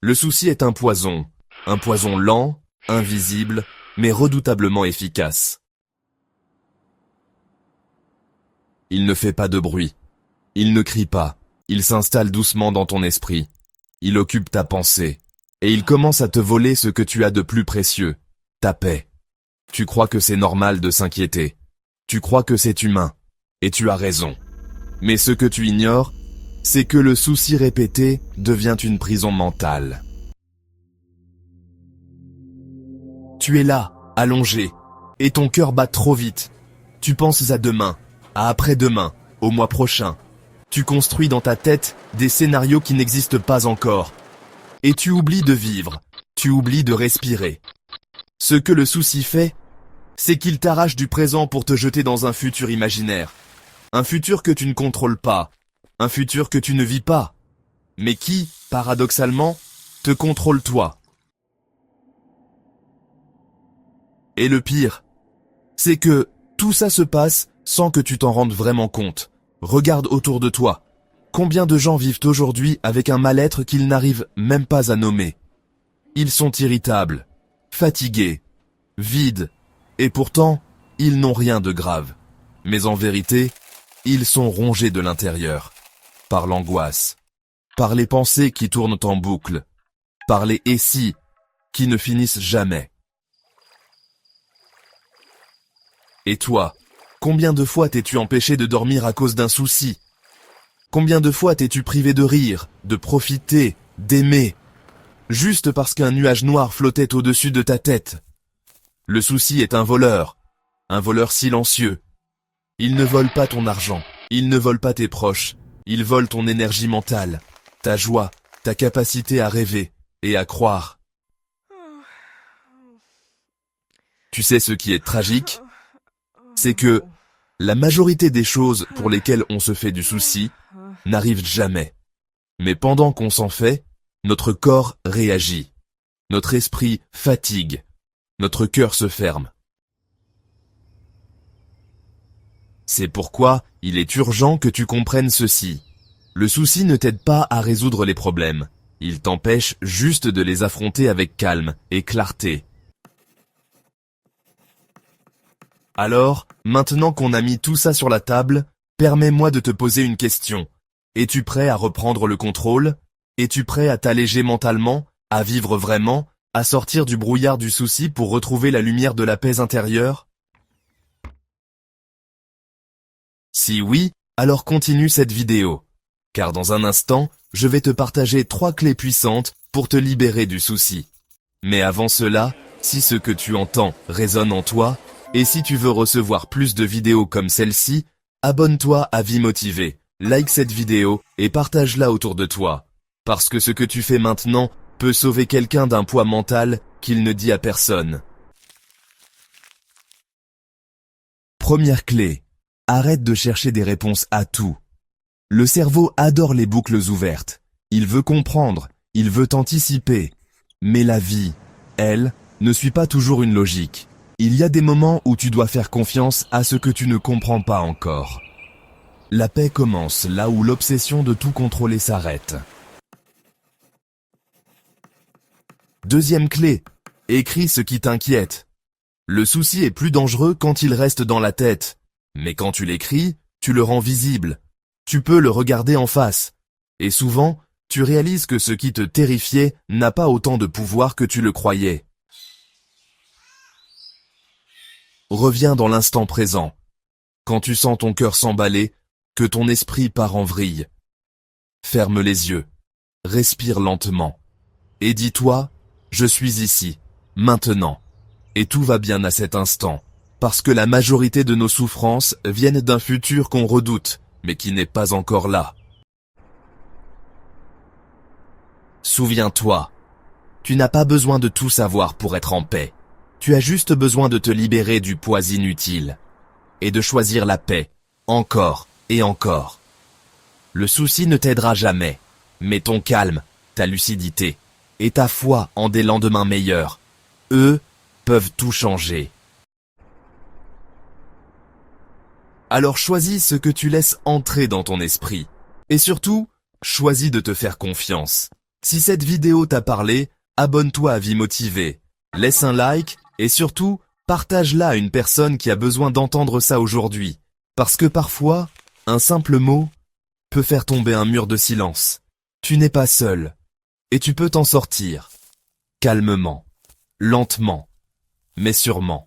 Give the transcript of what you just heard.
Le souci est un poison lent, invisible, mais redoutablement efficace. Il ne fait pas de bruit, il ne crie pas, il s'installe doucement dans ton esprit, il occupe ta pensée, et il commence à te voler ce que tu as de plus précieux, ta paix. Tu crois que c'est normal de s'inquiéter, tu crois que c'est humain, et tu as raison. Mais ce que tu ignores, c'est que le souci répété devient une prison mentale. Tu es là, allongé, et ton cœur bat trop vite. Tu penses à demain, à après-demain, au mois prochain. Tu construis dans ta tête des scénarios qui n'existent pas encore. Et tu oublies de vivre, tu oublies de respirer. Ce que le souci fait, c'est qu'il t'arrache du présent pour te jeter dans un futur imaginaire. Un futur que tu ne contrôles pas, un futur que tu ne vis pas, mais qui, paradoxalement, te contrôle toi. Et le pire, c'est que tout ça se passe sans que tu t'en rendes vraiment compte. Regarde autour de toi. Combien de gens vivent aujourd'hui avec un mal-être qu'ils n'arrivent même pas à nommer? Ils sont irritables, fatigués, vides, et pourtant, ils n'ont rien de grave. Mais en vérité, ils sont rongés de l'intérieur, par l'angoisse, par les pensées qui tournent en boucle, par les « et si » qui ne finissent jamais. Et toi, combien de fois t'es-tu empêché de dormir à cause d'un souci? Combien de fois t'es-tu privé de rire, de profiter, d'aimer, juste parce qu'un nuage noir flottait au-dessus de ta tête? Le souci est un voleur silencieux. Il ne vole pas ton argent, il ne vole pas tes proches, il vole ton énergie mentale, ta joie, ta capacité à rêver et à croire. Tu sais ce qui est tragique? C'est que la majorité des choses pour lesquelles on se fait du souci n'arrivent jamais. Mais pendant qu'on s'en fait, notre corps réagit, notre esprit fatigue, notre cœur se ferme. C'est pourquoi il est urgent que tu comprennes ceci. Le souci ne t'aide pas à résoudre les problèmes, il t'empêche juste de les affronter avec calme et clarté. Alors, maintenant qu'on a mis tout ça sur la table, permets-moi de te poser une question. Es-tu prêt à reprendre le contrôle? Es-tu prêt à t'alléger mentalement, à vivre vraiment, à sortir du brouillard du souci pour retrouver la lumière de la paix intérieure? Si oui, alors continue cette vidéo. Car dans un instant, je vais te partager 3 clés puissantes pour te libérer du souci. Mais avant cela, si ce que tu entends résonne en toi, et si tu veux recevoir plus de vidéos comme celle-ci, abonne-toi à Vie Motivée, like cette vidéo et partage-la autour de toi. Parce que ce que tu fais maintenant peut sauver quelqu'un d'un poids mental qu'il ne dit à personne. Première clé. Arrête de chercher des réponses à tout. Le cerveau adore les boucles ouvertes. Il veut comprendre, il veut anticiper. Mais la vie, elle, ne suit pas toujours une logique. Il y a des moments où tu dois faire confiance à ce que tu ne comprends pas encore. La paix commence là où l'obsession de tout contrôler s'arrête. Deuxième clé, écris ce qui t'inquiète. Le souci est plus dangereux quand il reste dans la tête. Mais quand tu l'écris, tu le rends visible. Tu peux le regarder en face. Et souvent, tu réalises que ce qui te terrifiait n'a pas autant de pouvoir que tu le croyais. Reviens dans l'instant présent. Quand tu sens ton cœur s'emballer, que ton esprit part en vrille. Ferme les yeux. Respire lentement. Et dis-toi, je suis ici, maintenant. Et tout va bien à cet instant. Parce que la majorité de nos souffrances viennent d'un futur qu'on redoute, mais qui n'est pas encore là. Souviens-toi, tu n'as pas besoin de tout savoir pour être en paix. Tu as juste besoin de te libérer du poids inutile et de choisir la paix, encore et encore. Le souci ne t'aidera jamais, mais ton calme, ta lucidité et ta foi en des lendemains meilleurs, eux, peuvent tout changer. Alors choisis ce que tu laisses entrer dans ton esprit. Et surtout, choisis de te faire confiance. Si cette vidéo t'a parlé, abonne-toi à Vie Motivée, laisse un like et surtout, partage-la à une personne qui a besoin d'entendre ça aujourd'hui. Parce que parfois, un simple mot peut faire tomber un mur de silence. Tu n'es pas seul. Et tu peux t'en sortir. Calmement. Lentement. Mais sûrement.